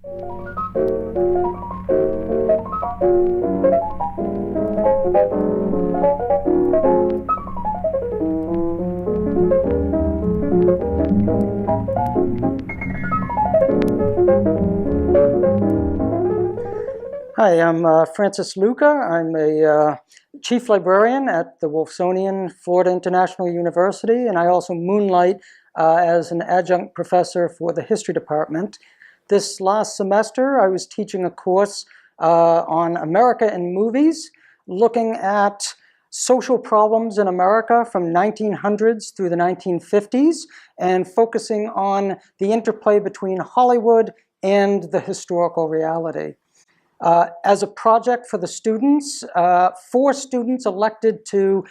Hi, I'm Francis Luca. I'm a chief librarian at the Wolfsonian Florida International University, and I also moonlight as an adjunct professor for the history department. This last semester, I was teaching a course on America in movies, looking at social problems in America from 1900s through the 1950s, and focusing on the interplay between Hollywood and the historical reality. As a project for the students, 4 students elected to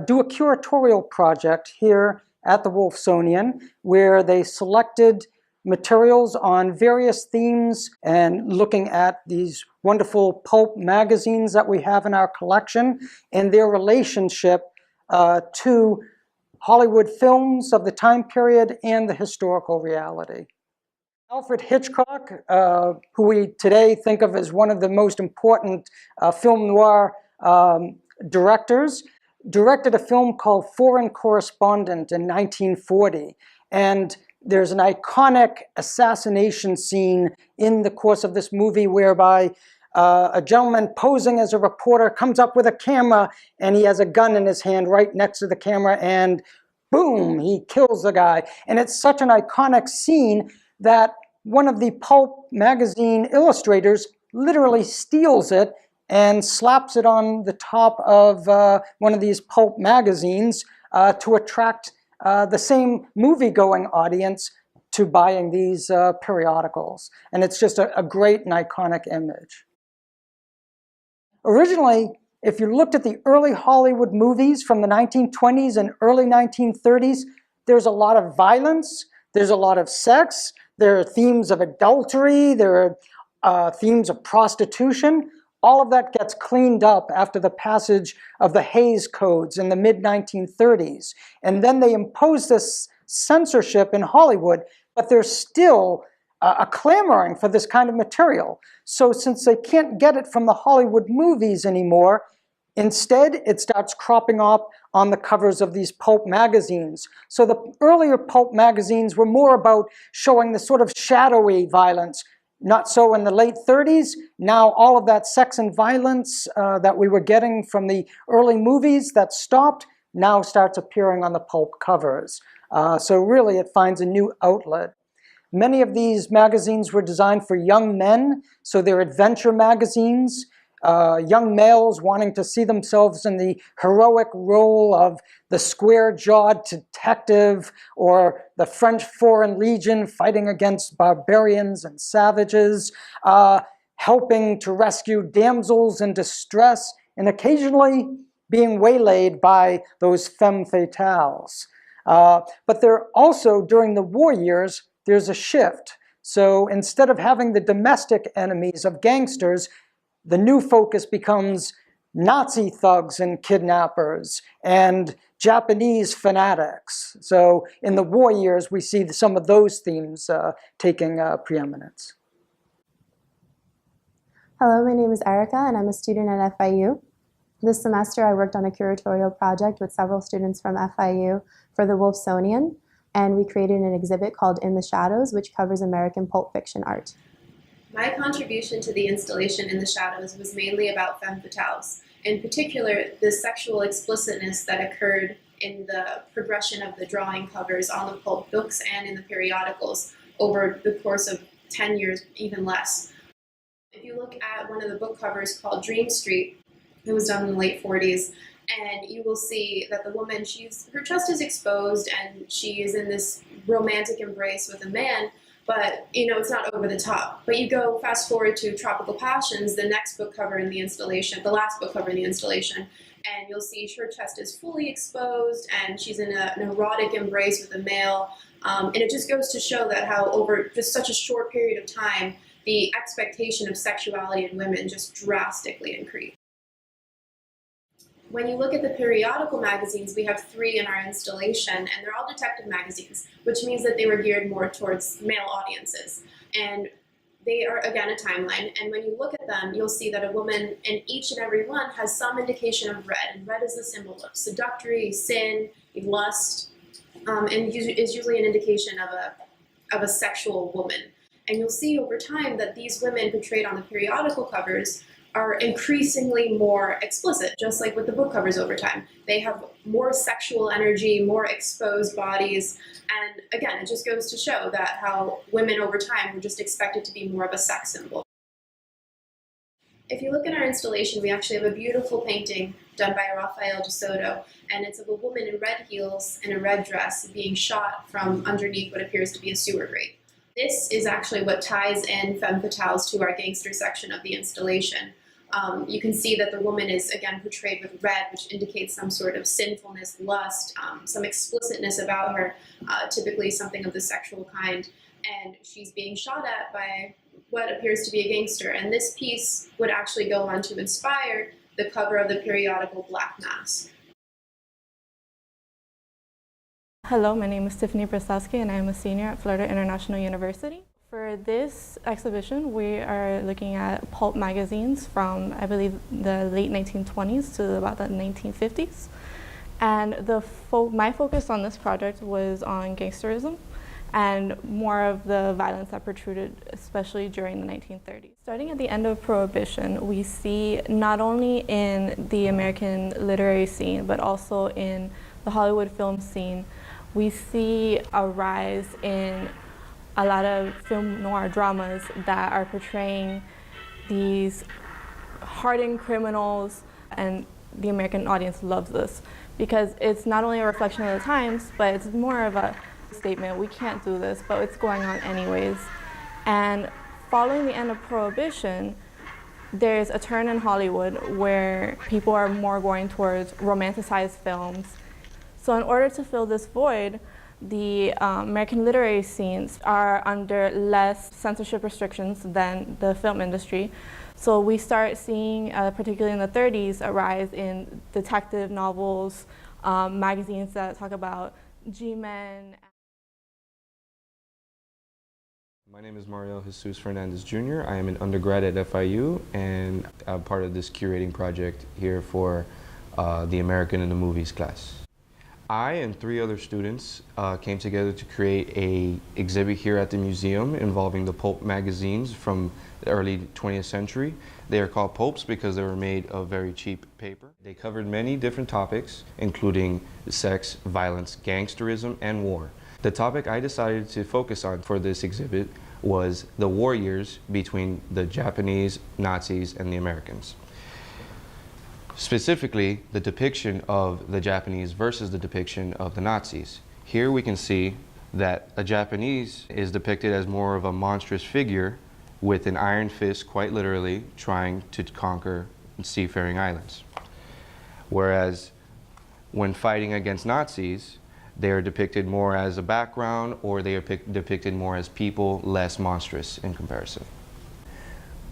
do a curatorial project here at the Wolfsonian, where they selected materials on various themes and looking at these wonderful pulp magazines that we have in our collection and their relationship to Hollywood films of the time period and the historical reality. Alfred Hitchcock, who we today think of as one of the most important film noir directors, directed a film called Foreign Correspondent in 1940. And there's an iconic assassination scene in the course of this movie whereby a gentleman posing as a reporter comes up with a camera and he has a gun in his hand right next to the camera and boom, he kills the guy. And it's such an iconic scene that one of the Pulp magazine illustrators literally steals it and slaps it on the top of one of these Pulp magazines to attract the same movie-going audience to buying these periodicals. And it's just a great and iconic image. Originally, if you looked at the early Hollywood movies from the 1920s and early 1930s, there's a lot of violence, there's a lot of sex, there are themes of adultery, there are themes of prostitution. All of that gets cleaned up after the passage of the Hays Codes in the mid-1930s. And then they impose this censorship in Hollywood, but there's still a clamoring for this kind of material. So since they can't get it from the Hollywood movies anymore, instead it starts cropping up on the covers of these pulp magazines. So the earlier pulp magazines were more about showing the sort of shadowy violence. Not so in the late 30s. Now all of that sex and violence that we were getting from the early movies that stopped now starts appearing on the pulp covers. So really it finds a new outlet. Many of these magazines were designed for young men, so they're adventure magazines. Young males wanting to see themselves in the heroic role of the square-jawed detective or the French Foreign Legion fighting against barbarians and savages, helping to rescue damsels in distress, and occasionally being waylaid by those femme fatales. But there also, during the war years, there's a shift. So instead of having the domestic enemies of gangsters, the new focus becomes Nazi thugs and kidnappers and Japanese fanatics. So in the war years, we see some of those themes taking preeminence. Hello, my name is Erica, and I'm a student at FIU. This semester, I worked on a curatorial project with several students from FIU for the Wolfsonian, and we created an exhibit called In the Shadows, which covers American pulp fiction art. My contribution to the installation In the Shadows was mainly about femme fatales, in particular the sexual explicitness that occurred in the progression of the drawing covers on the pulp books and in the periodicals over the course of 10 years, even less. If you look at one of the book covers called Dream Street, it was done in the late 40s, and you will see that the woman, her chest is exposed and she is in this romantic embrace with a man, but it's not over the top. But you go fast forward to Tropical Passions, the next book cover in the installation, the last book cover in the installation, and you'll see her chest is fully exposed and she's in an erotic embrace with a male. And it just goes to show that how over just such a short period of time, the expectation of sexuality in women just drastically increased. When you look at the periodical magazines, we have 3 in our installation, and they're all detective magazines, which means that they were geared more towards male audiences. And They are, again, a timeline, and when you look at them, you'll see that a woman in each and every one has some indication of red, and red is the symbol of seductory, sin, lust, and is usually an indication of a sexual woman. And you'll see over time that these women portrayed on the periodical covers are increasingly more explicit, just like with the book covers over time. They have more sexual energy, more exposed bodies, and again, it just goes to show that how women over time were just expected to be more of a sex symbol. If you look at our installation, we actually have a beautiful painting done by Rafael Soto, and it's of a woman in red heels and a red dress being shot from underneath what appears to be a sewer grate. This is actually what ties in femme fatales to our gangster section of the installation. You can see that the woman is, again, portrayed with red, which indicates some sort of sinfulness, lust, some explicitness about her, typically something of the sexual kind. And she's being shot at by what appears to be a gangster. And this piece would actually go on to inspire the cover of the periodical Black Mask. Hello, my name is Tiffany Breslawski, and I'm a senior at Florida International University. For this exhibition, we are looking at pulp magazines from, I believe, the late 1920s to about the 1950s. And my focus on this project was on gangsterism and more of the violence that protruded, especially during the 1930s. Starting at the end of Prohibition, we see not only in the American literary scene, but also in the Hollywood film scene, we see a rise in a lot of film noir dramas that are portraying these hardened criminals, and the American audience loves this because it's not only a reflection of the times, but it's more of a statement. We can't do this, but it's going on anyways. And following the end of Prohibition, there's a turn in Hollywood where people are more going towards romanticized films. So in order to fill this void, the American literary scenes are under less censorship restrictions than the film industry. So we start seeing, particularly in the 30s, a rise in detective novels, magazines that talk about G-men. My name is Mario Jesus Fernandez Jr. I am an undergrad at FIU, and I'm part of this curating project here for the American in the Movies class. I and 3 other students came together to create an exhibit here at the museum involving the pulp magazines from the early 20th century. They are called pulps because they were made of very cheap paper. They covered many different topics, including sex, violence, gangsterism, and war. The topic I decided to focus on for this exhibit was the war years between the Japanese, Nazis, and the Americans. Specifically, the depiction of the Japanese versus the depiction of the Nazis. Here we can see that a Japanese is depicted as more of a monstrous figure with an iron fist, quite literally, trying to conquer seafaring islands. Whereas when fighting against Nazis, they are depicted more as a background, or they are depicted more as people, less monstrous in comparison.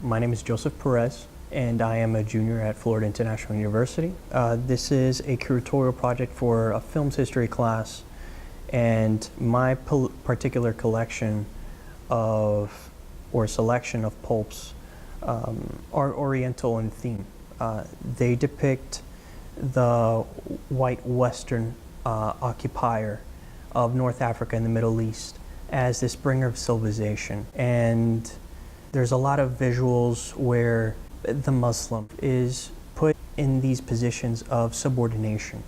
My name is Joseph Perez, and I am a junior at Florida International University. This is a curatorial project for a films history class, and my particular collection of, or selection of pulps are Oriental in theme. They depict the white Western occupier of North Africa and the Middle East as this bringer of civilization. And there's a lot of visuals where the Muslim is put in these positions of subordination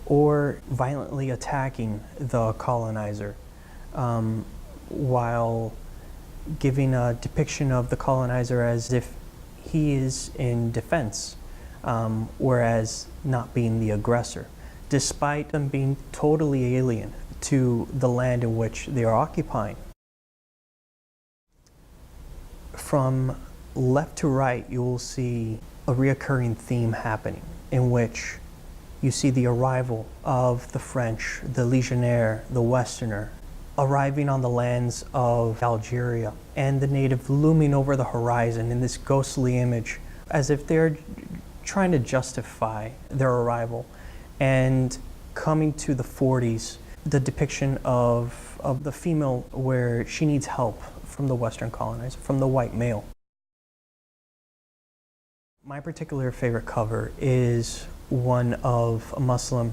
or violently attacking the colonizer, while giving a depiction of the colonizer as if he is in defense, whereas not being the aggressor, despite them being totally alien to the land in which they are occupying. From left to right, you will see a reoccurring theme happening in which you see the arrival of the French, the legionnaire, the Westerner, arriving on the lands of Algeria, and the native looming over the horizon in this ghostly image as if they're trying to justify their arrival. And coming to the 40s, the depiction of the female where she needs help from the Western colonizer, from the white male. My particular favorite cover is one of a Muslim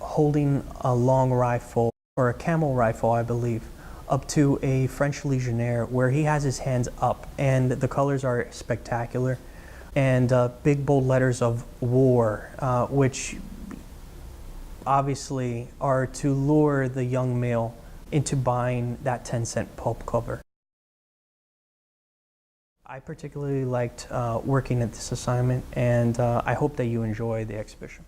holding a long rifle, or a camel rifle, I believe, up to a French legionnaire where he has his hands up, and the colors are spectacular, and big bold letters of war, which obviously are to lure the young male into buying that 10-cent pulp cover. I particularly liked working at this assignment, and I hope that you enjoy the exhibition.